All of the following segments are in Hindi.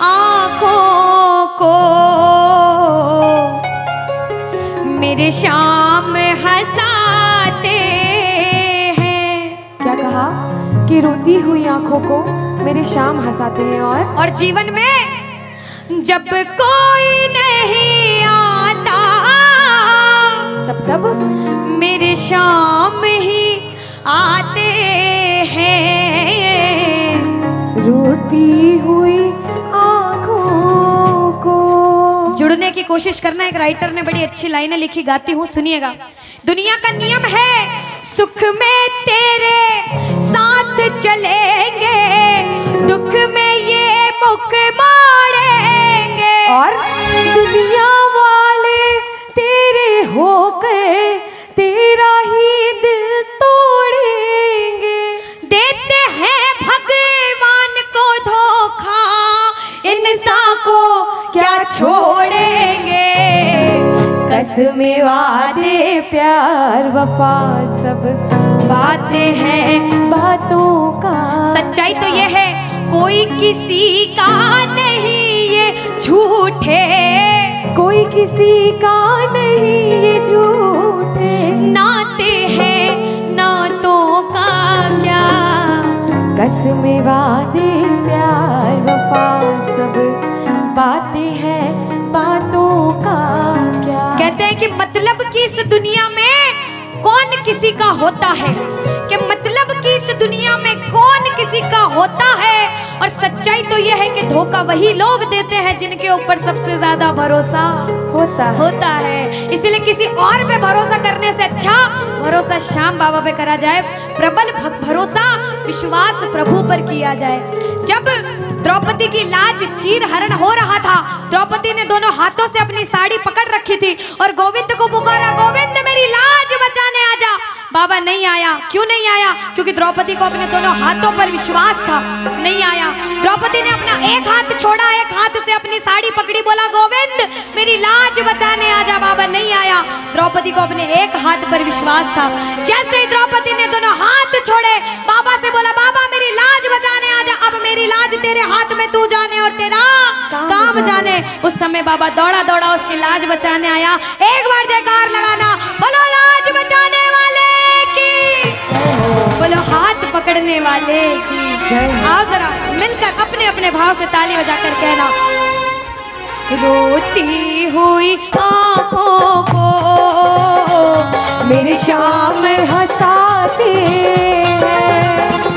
आँखों को मेरे शाम हंसाते हैं। क्या कहा कि रोती हुई आंखों को मेरे शाम हंसाते हैं। और जीवन में जब कोई नहीं आता तब मेरे शाम ही आते हैं। रोती हुई आंखों को। जुड़ने की कोशिश करना। एक राइटर ने बड़ी अच्छी लाइनें लिखी, गाती हूँ, सुनिएगा। दुनिया का नियम है सुख में तेरे साथ चलेंगे, दुख में ये मुख मोड़ेंगे। और दुनिया वाले तेरे होकर तेरा ही दिल तोड़ेंगे। देते हैं भगवान को धोखा, इंसान को क्या छोड़ेंगे। कसमें वादे प्यार वफा सब बातें हैं बातों का। सच्चाई तो ये है कोई किसी का नहीं ये झूठे, कोई किसी का नहीं ये झूठे। नाते हैं नातों का क्या। कसमें वादे प्यार वफा सब बातें हैं बातों का क्या। कहते हैं कि मतलब की इस दुनिया में कौन किसी का होता है, कि मतलब की इस दुनिया में कौन किसी का होता है। और सच्चाई तो यह है कि धोखा वही लोग देते हैं जिनके ऊपर सबसे ज्यादा भरोसा होता है। इसलिए किसी और पे भरोसा करने से अच्छा भरोसा श्याम बाबा पे करा जाए। प्रबल भरोसा विश्वास प्रभु पर किया जाए। जब द्रौपदी की लाज चीर हरण हो रहा था, द्रौपदी ने दोनों हाथों से अपनी साड़ी पकड़ रखी थी और गोविंद को पुकारा, गोविंद मेरी लाज बचाने आजा। बाबा नहीं आया। क्यों नहीं आया? क्योंकि द्रौपदी को अपने दोनों हाथों पर विश्वास था। नहीं आया। द्रौपदी ने अपना एक हाथ छोड़ा, एक हाथ से अपनी साड़ी पकड़ी, बोला गोविंद मेरी लाज बचाने आजा। बाबा नहीं आया। द्रौपदी को अपने एक हाथ पर विश्वास था। जैसे ही द्रौपदी ने दोनों हाथ छोड़े, बाबा से बोला बाबा मेरी लाज बचाने आजा। अब मेरी लाज तेरे हाथ में, तू जाने और तेरा काम जाने। उस समय बाबा दौड़ा दौड़ा उसकी लाज बचाने आया। एक बार जयकार लगाना, बोलो लाज बचाने वाले की, बोलो हाथ पकड़ने वाले की। आओ जरा मिलकर अपने अपने भाव से ताली बजाकर कहना, रोती हुई आँखों को मेरे शाम हंसाते हैं।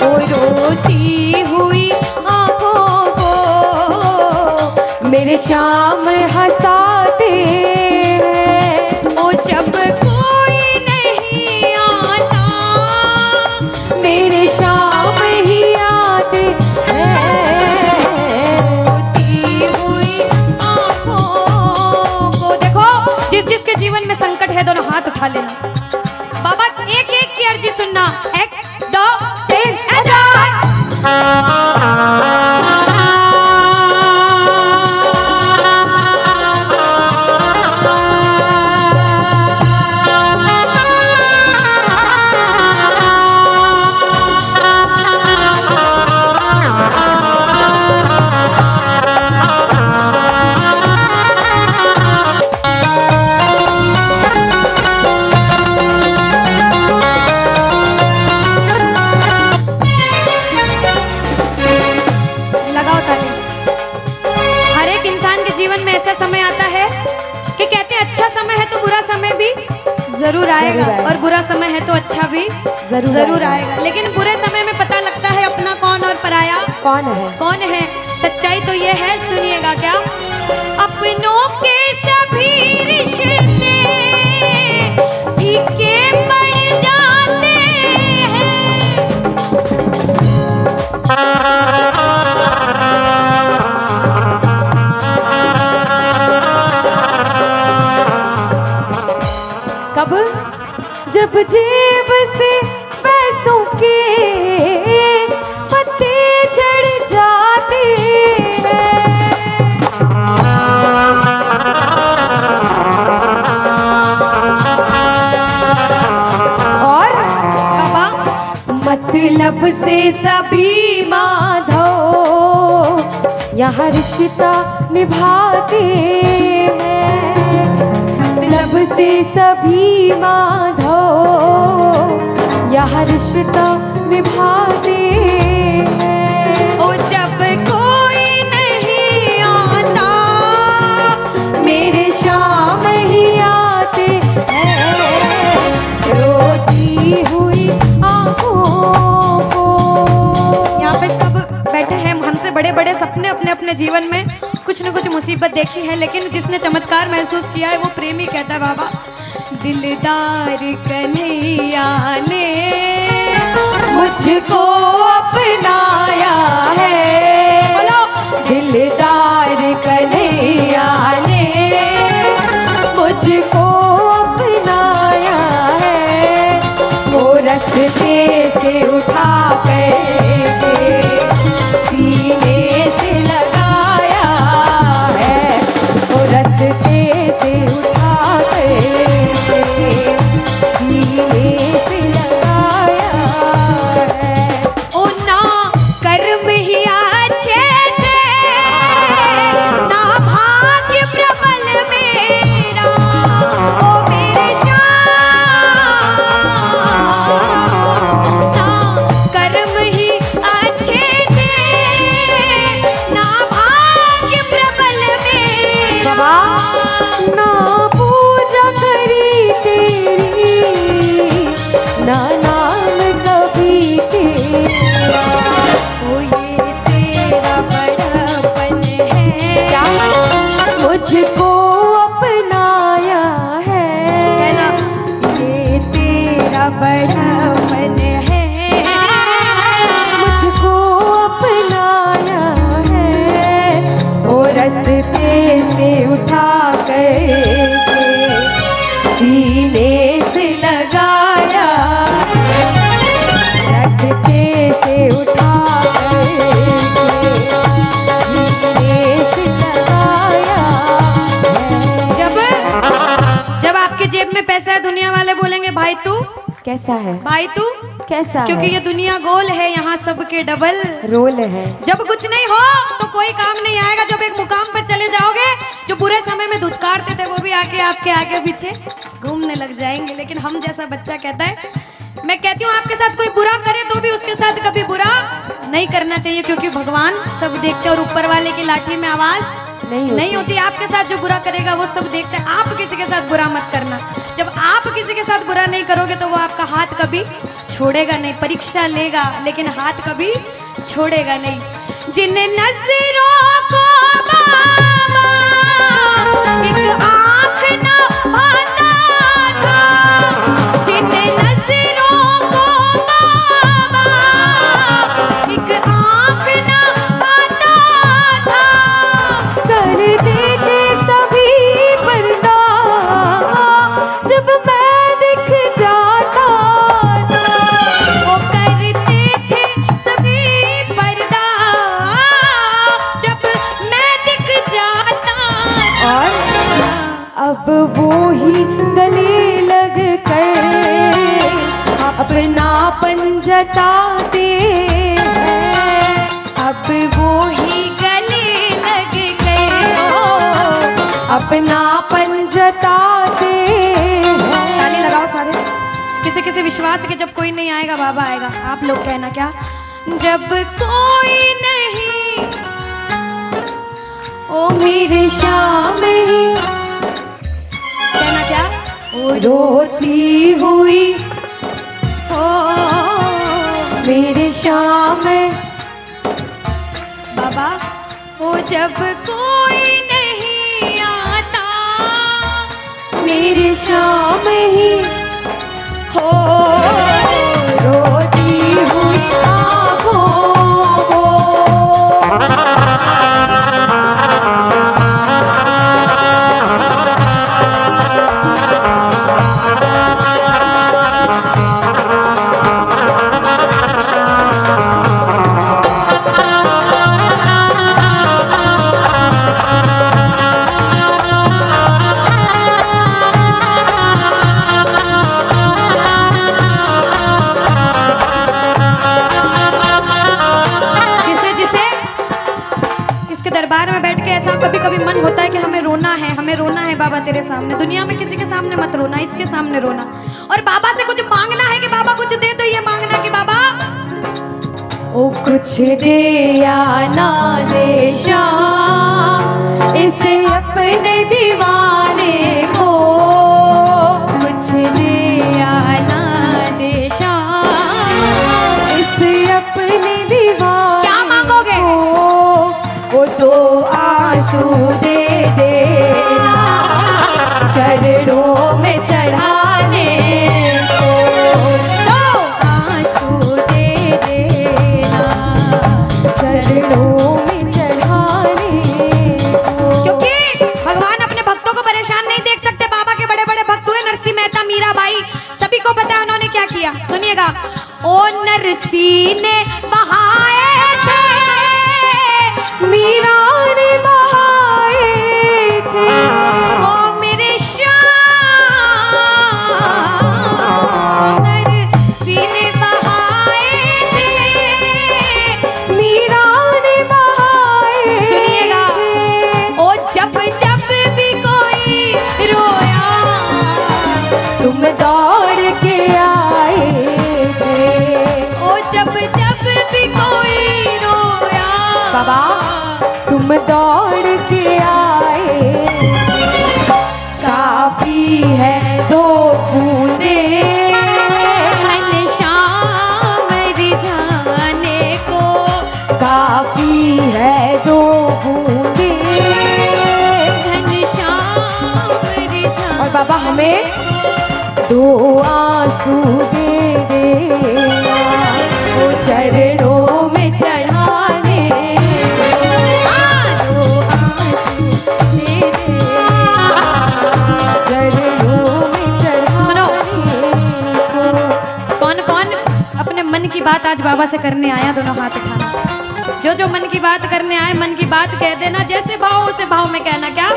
ओ रोती हुई आँखों को मेरे शाम हंसाते हैं। ओ जब कोई नहीं आता मेरे शाम ही आते हैं। रोती हुई आँखों को। देखो जिसके जीवन में संकट है दोनों हाथ उठा लेना। बाबा एक एक की अर्जी सुनना। 1 2 3 जरूर आएगा और बुरा समय है तो अच्छा भी जरूर आएगा। लेकिन बुरे समय में पता लगता है अपना कौन और पराया कौन है। सच्चाई तो ये है, सुनिएगा क्या। अपनों के सभी रिश्ते फीके पड़ जाते हैं। कब? जब जेब से पैसों के पत्ते झड़ जाते हैं। और बाबा मतलब से सभी माधव यहाँ रिश्ता निभाते हैं, मतलब से सभी माधो यहाँ रिश्ता निभाते हैं। ओ जब कोई नहीं आता मेरे शाम ही आते हैं, रोती हुई आँखों को। यहाँ पे सब बैठे हैं, हमसे बड़े बड़े सपने अपने अपने जीवन में कुछ न कुछ मुसीबत देखी है, लेकिन जिसने चमत्कार महसूस किया है वो प्रेमी कहता है बाबा, दिलदार कन्हैया ने मुझको अपनाया है, बोलो दिलदार कन्हैया ने मुझको अपनाया है। वो रस्ते से उठा कर सीने से लगाया है, वो रस्ते से उठा कर सीने से लगाया है। ओ ना कर्म ही अच्छे थे, ना भाग्य प्रबल मेरा, ओ मेरे श्याम, ना कर्म ही अच्छे थे, ना भाग्य प्रबल मेरा। ना पूजा करी तेरी, ना नाम कभी तेरा, ओ ये तेरा बड़पन है, क्या मुझको अपनाया है ना, है, ये तेरा बड़पन है, मुझको अपनाया है। वो रस्ते से उठा कर सीने से लगाया, रस्ते से उठा कर सीने से लगाया है। जब आपके जेब में पैसा है दुनिया वाले बोलेंगे भाई तू, कैसा है, भाई तू, कैसा क्योंकि है? ये दुनिया गोल है, यहाँ सबके डबल रोल है। जब कुछ नहीं हो तो कोई काम नहीं आएगा, जब एक मुकाम पर चले जाओगे, जो बुरे समय में धुतकारते थे वो भी आके आपके आगे पीछे घूमने लग जाएंगे। लेकिन हम जैसा बच्चा कहता है, मैं कहती हूँ आपके साथ कोई बुरा करे तो भी उसके साथ कभी बुरा नहीं करना चाहिए, क्योंकि भगवान सब देखते हैं और ऊपर वाले की लाठी में आवाज नहीं होती। आपके साथ जो बुरा करेगा वो सब देखते हैं, आप किसी के साथ बुरा मत करना। जब आप किसी के साथ बुरा नहीं करोगे तो वो आपका हाथ कभी छोड़ेगा नहीं, परीक्षा लेगा लेकिन हाथ कभी छोड़ेगा नहीं। जिन नजरों को बाबा एक आँख न पाता था, जिन नजरों को बाबा एक आँख न पाता था, करते थे सभी पर्दा जब मैं दिख जाता था, वो करते थे सभी पर्दा जब मैं दिख जाता था। और अब वो ही गले लग कर अपनापन जताते हैं, अब वो ही गले लग गए, अपनापन जताते हैं। ताली लगाओ सारे। किसी किसी विश्वास के जब कोई नहीं आएगा बाबा आएगा। आप लोग कहना क्या, जब कोई नहीं ओ मेरे शाम ही, कहना क्या, ओ रोती हुई हो मेरे शाम, बाबा हो जब कोई नहीं आता मेरे शाम ही हो, रोती हुई आँखों को। दरबार में बैठ के ऐसा कभी कभी मन होता है कि हमें रोना है बाबा तेरे सामने। दुनिया में किसी के सामने मत रोना, इसके सामने रोना। और बाबा से कुछ मांगना है कि बाबा कुछ दे, तो ये मांगना कि बाबा ओ कुछ दे या ना दे शाम इसे अपने दीवाने को, कुछ दे या ना दे शाम इसे अपने दीवाने। क्या मांगोगे? वो दो आंसू दे देना चरणों में चढ़ाने को, दो आंसू दे देना चरणों में चढ़ाने को। क्योंकि भगवान अपने भक्तों को परेशान नहीं देख सकते। बाबा के बड़े बड़े भक्त हुए, नरसिंह मेहता, मीराबाई, सभी को पता है उन्होंने क्या किया। सुनिएगा। ओ नरसिंह ने बहाए थे, मीरा ने बहाए थे, ओ मेरे श्याम नरसिंह ने बहाए थे, मीरा ने बहाए। सुनिएगा। ओ जब जब भी कोई रोया तुम दौड़ के आए थे, ओ जब जब भी कोई रोया बाबा तुम दौड़ के आए। काफी है दो बूंदे घनश्याम रिझाने को, काफी है दो बूंदे। घनश्याम रिझाने। और बाबा हमें दो आंसू दे देना वो चरणों में चढ़ाने, दो आंसू दे देना चरणों में चढ़ाने। सुनो। को। कौन कौन अपने मन की बात आज बाबा से करने आया? दोनों हाथ उठाना। जो जो मन की बात करने आए, मन की बात कह देना। जैसे भाव उसे भाव में कहना। क्या?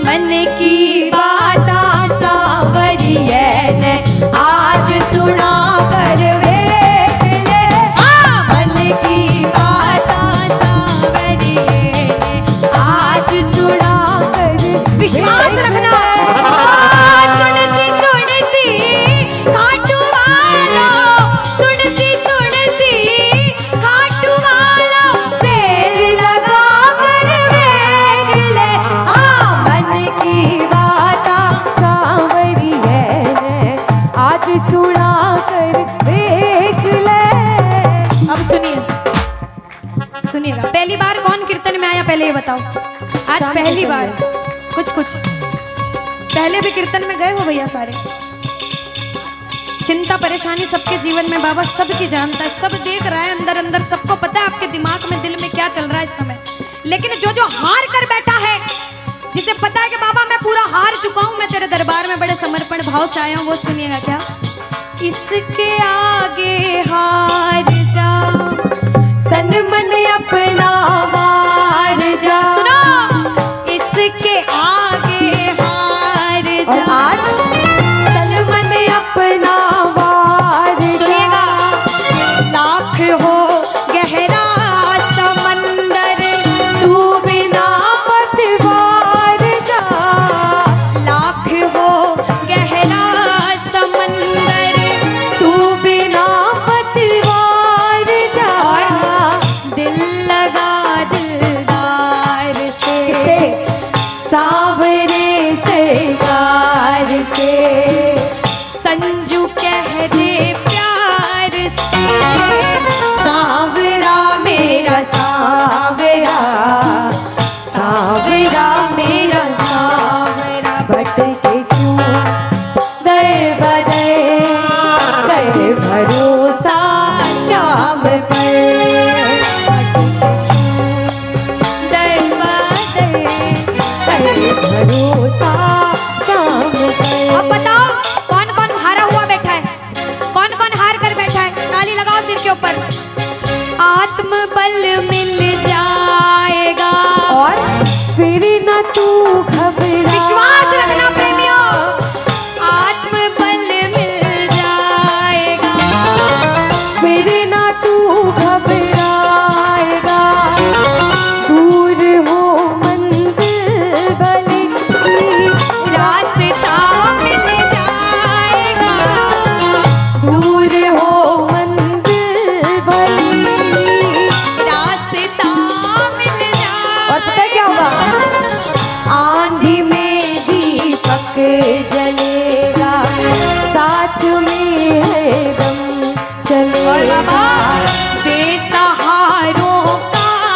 मन की बात सावरिये ने आज सुना कर वेख ले। मन की बात सावरिये ने आज सुना कर। विश्वास रखना। सुन सी खाटू वाला, सुन सी खाटू वाला, देर लगा कर वेख ले। मन की बात सावरिये ने आज सुना कर देख ले। अब सुनिएगा। पहली बार कौन कीर्तन में आया पहले ये बताओ। आज शाम पहली को बार। कुछ पहले भी कीर्तन में गए हो भैया सारे। चिंता परेशानी सबके जीवन में बाबा सबकी जानता है, सब देख रहा है अंदर अंदर, सबको पता है आपके दिमाग में दिल में क्या चल रहा है इस समय। लेकिन जो जो हार कर बैठा है, जिसे पता है कि बाबा मैं पूरा हार चुका हूं, मैं तेरे दरबार में बड़े समर्पण भाव से आया हूं, वो सुनिएगा। क्या? इसके आगे हार जा, तन मन अपना वार जा। सुनो। इसके आगे हार और जा। आज तन मन अपना वार जा। सुनिएगा। लाख हो गहरा समंदर, तू बिना पतवार जा। लाख हो गहरा समंदर, तू बिना पतवार जा। दिल लगा दिलदार से, सांवरे सरकार से। संजू कह दे प्यार से, सांवरा मेरा सांवरा, सांवरा मेरा सांवरा। भटके क्यों दर बदर, कर भरोसा शाम पर। दर बदर, कर भरोसा शाम पर। अब बताओ